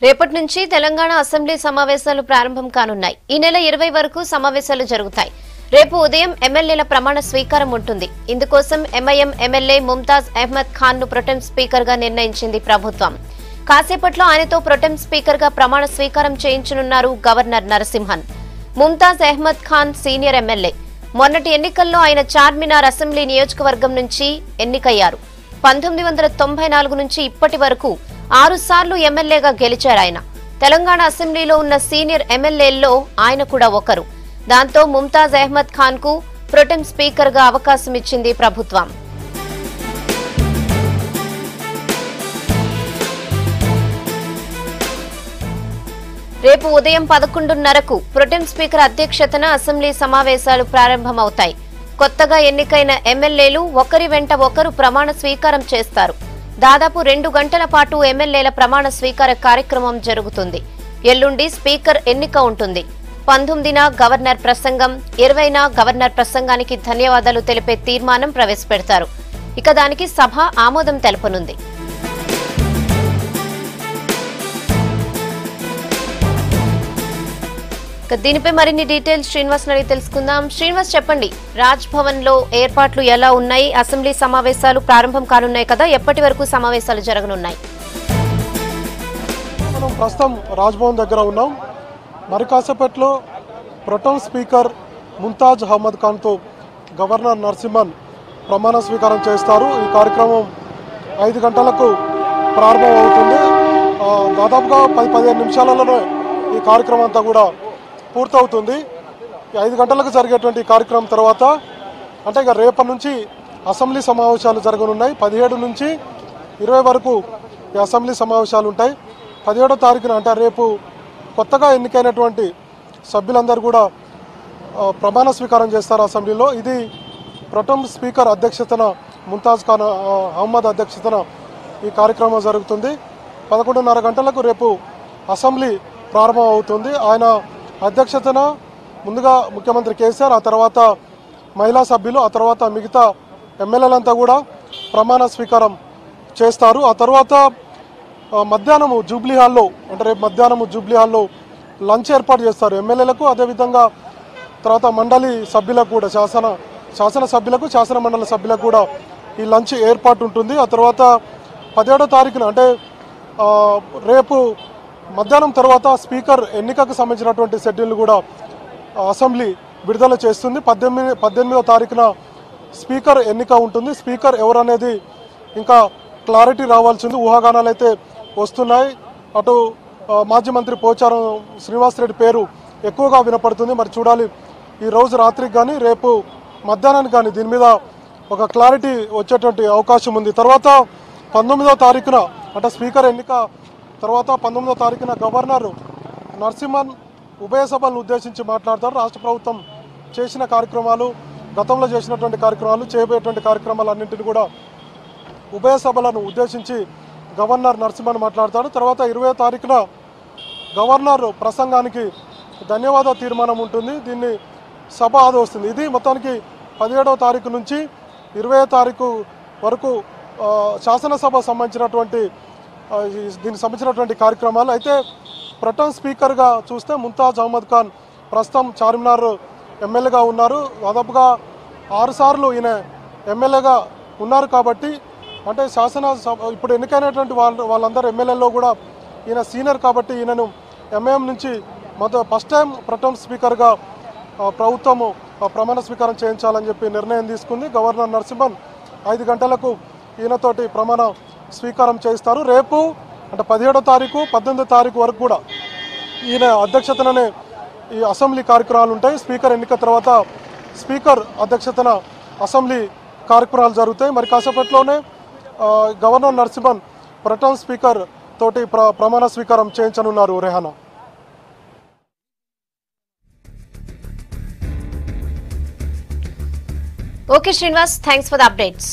రేపటి నుంచి తెలంగాణ అసెంబ్లీ సమావేశాలు ప్రారంభం కానున్నాయి. ఈ నెల 20 వరకు సమావేశాలు జరుగుతాయి. రేపు ఉదయం ఎమ్మెల్యేల ప్రమాణ స్వీకారం ఉంటుంది. ఇందుకోసం ఎంఐఎం ఎమ్మెల్యే ముంతాజ్ అహ్మద్ ఖాన్ ను ప్రొటెం స్పీకర్ గా నిర్ణయించింది ప్రభుత్వం. కాసేపట్లో ఆయనతో ప్రొటెం స్పీకర్ గా ప్రమాణ స్వీకారం చేయించనున్నారు governor Narasimhan. Mumtaz Ahmed Khan senior MLA. మొన్నటి ఎన్నికల్లో ఆయన చార్మినార్ అసెంబ్లీ నియోజకవర్గం నుంచి ఎన్నికయ్యారు. 1994 నుంచి ఇప్పటి వరకు 6 సార్లు ఎమ్మెల్యేగా గెలిచారాయన. తెలంగాణ అసెంబ్లీలో ఉన్న సీనియర్ ఎమ్మెల్యేల్లో ఆయన కూడా ఒకరు. దాంతో ముంతాజ్ అహ్మద్ ఖాన్ కు ప్రొటెం స్పీకర్ గా అవకాశం ఇచ్చింది ప్రభుత్వం. రేపు ఉదయం 11:30కు ప్రొటెం స్పీకర్ అధ్యక్షతన అసెంబ్లీ సమావేశాలు ప్రారంభమవుతాయి. కొత్తగా ఎన్నికైన ఎమ్మెల్యేలు ఒకరి వెంట ఒకరు ప్రమాణ స్వీకారం చేస్తారు. దాదాపు 2 గంటల పాటు ఎమ్మెల్యేల ప్రమాణ స్వీకార కార్యక్రమం జరుగుతుంది. ఎల్లుండి స్పీకర్ ఎన్నిక ఉంటుంది. 19న గవర్నర్ ప్రసంగం, 20న గవర్నర్ ప్రసంగానికి ధన్యవాదాలు తెలిపే తీర్మానం ప్రవేశపెడతారు. ఇక దానికి సభ ఆమోదం తెలపనుంది. దీనిపై మరిన్ని డీటెయిల్స్ శ్రీనివాస్ అడిగి తెలుసుకుందాం. శ్రీనివాస్, చెప్పండి, రాజ్ భవన్ లో ఏర్పాట్లు ఎలా ఉన్నాయి? అసెంబ్లీ సమావేశాలు ప్రారంభం కానున్నాయి కదా, ఎప్పటి వరకు సమావేశాలు జరగనున్నాయి? మనం ప్రస్తుతం రాజ్ భవన్ దగ్గర ఉన్నాం. మరి కాసేపట్లో ప్రొటెం స్పీకర్ ముంతాజ్ అహ్మద్ ఖాన్ తో గవర్నర్ నరసింహన్ ప్రమాణ స్వీకారం చేస్తారు. ఈ కార్యక్రమం 5 గంటలకు ప్రారంభం అవుతుంది. దాదాపుగా 10-15 నిమిషాలలోనే ఈ కార్యక్రమం అంతా కూడా పూర్తవుతుంది. 5 గంటలకు జరిగేటువంటి కార్యక్రమం తర్వాత అంటే ఇక రేపటి నుంచి అసెంబ్లీ సమావేశాలు జరగనున్నాయి. 17 నుంచి 20 వరకు ఈ అసెంబ్లీ సమావేశాలు ఉంటాయి. 17వ తారీఖున అంటే రేపు కొత్తగా ఎన్నికైనటువంటి సభ్యులందరూ కూడా ప్రమాణ స్వీకారం చేస్తారు అసెంబ్లీలో. ఇది ప్రొటెం స్పీకర్ అధ్యక్షతన ముంతాజ్ ఖాన్ అహ్మద్ అధ్యక్షతన ఈ కార్యక్రమం జరుగుతుంది. 11:30 గంటలకు రేపు అసెంబ్లీ ప్రారంభం అవుతుంది. ఆయన అధ్యక్షతన ముందుగా ముఖ్యమంత్రి కేసీఆర్, ఆ తర్వాత మహిళా సభ్యులు, ఆ తర్వాత మిగతా ఎమ్మెల్యేలంతా కూడా ప్రమాణ స్వీకారం చేస్తారు. ఆ తర్వాత మధ్యాహ్నము జూబ్లీ హాల్లో అంటే రేపు మధ్యాహ్నము జూబ్లీ హాల్లో లంచ్ ఏర్పాటు చేస్తారు ఎమ్మెల్యేలకు. అదేవిధంగా తర్వాత మండలి సభ్యులకు కూడా శాసన సభ్యులకు, శాసన మండలి సభ్యులకు కూడా ఈ లంచ్ ఏర్పాటు ఉంటుంది. ఆ తర్వాత 17వ తారీఖున అంటే రేపు మధ్యాహ్నం తర్వాత స్పీకర్ ఎన్నికకు సంబంధించినటువంటి షెడ్యూల్ కూడా అసెంబ్లీ విడుదల చేస్తుంది. 18వ తారీఖున స్పీకర్ ఎన్నిక ఉంటుంది. స్పీకర్ ఎవరనేది ఇంకా క్లారిటీ రావాల్సింది. ఊహాగానాలు అయితే వస్తున్నాయి. అటు మాజీ మంత్రి పోచారం శ్రీనివాసరెడ్డి పేరు ఎక్కువగా వినపడుతుంది. మరి చూడాలి, ఈ రోజు రాత్రికి కానీ రేపు మధ్యాహ్నానికి కానీ దీని మీద ఒక క్లారిటీ వచ్చేటువంటి అవకాశం ఉంది. తర్వాత 19వ తారీఖున అంటే స్పీకర్ ఎన్నిక తర్వాత 19వ తారీఖున గవర్నర్ నరసింహన్ ఉభయ సభలను ఉద్దేశించి మాట్లాడతారు. రాష్ట్ర ప్రభుత్వం చేసిన కార్యక్రమాలు, గతంలో చేసినటువంటి కార్యక్రమాలు, చేయబోయేటువంటి కార్యక్రమాలన్నింటినీ కూడా ఉభయ సభలను ఉద్దేశించి గవర్నర్ నరసింహన్ మాట్లాడతాడు. తర్వాత 20వ తారీఖున గవర్నర్ ప్రసంగానికి ధన్యవాద తీర్మానం ఉంటుంది. దీన్ని సభ ఆదరిస్తుంది. ఇది మొత్తానికి 17వ తారీఖు నుంచి 20వ తారీఖు వరకు శాసనసభ సంబంధించినటువంటి దీనికి సంబంధించినటువంటి కార్యక్రమాలు. అయితే ప్రొటెం స్పీకర్గా చూస్తే ముంతాజ్ అహ్మద్ ఖాన్ ప్రస్తుతం చార్మినార్ ఎమ్మెల్యేగా ఉన్నారు. దాదాపుగా 6 సార్లు ఈయన ఎమ్మెల్యేగా ఉన్నారు. కాబట్టి అంటే శాసనసభ ఇప్పుడు ఎన్నికైనటువంటి వాళ్ళందరూ ఎమ్మెల్యేలో కూడా ఈయన సీనియర్ కాబట్టి ఈయనను ఎంఐఎం నుంచి ఫస్ట్ టైం ప్రొటెం స్పీకర్గా ప్రభుత్వము ప్రమాణ స్వీకారం చేయించాలని చెప్పి నిర్ణయం తీసుకుంది. గవర్నర్ నరసింహన్ 5 గంటలకు ఈయనతోటి ప్రమాణ స్వీకారం చేస్తారు. రేపు అంటే 17వ తారీఖు 18వ తారీఖు వరకు కూడా ఈయన అధ్యక్షతననే ఈ అసెంబ్లీ కార్యక్రమాలు ఉంటాయి. స్పీకర్ ఎన్నిక తర్వాత స్పీకర్ అధ్యక్షతన అసెంబ్లీ కార్యక్రమాలు జరుగుతాయి. మరి కాసేపట్లోనే గవర్నర్ నరసింహన్ ప్రొటెం స్పీకర్ తోటి ప్రమాణ స్వీకారం చేయించనున్నారు. Rehana. Okay Srinivas, thanks for the updates.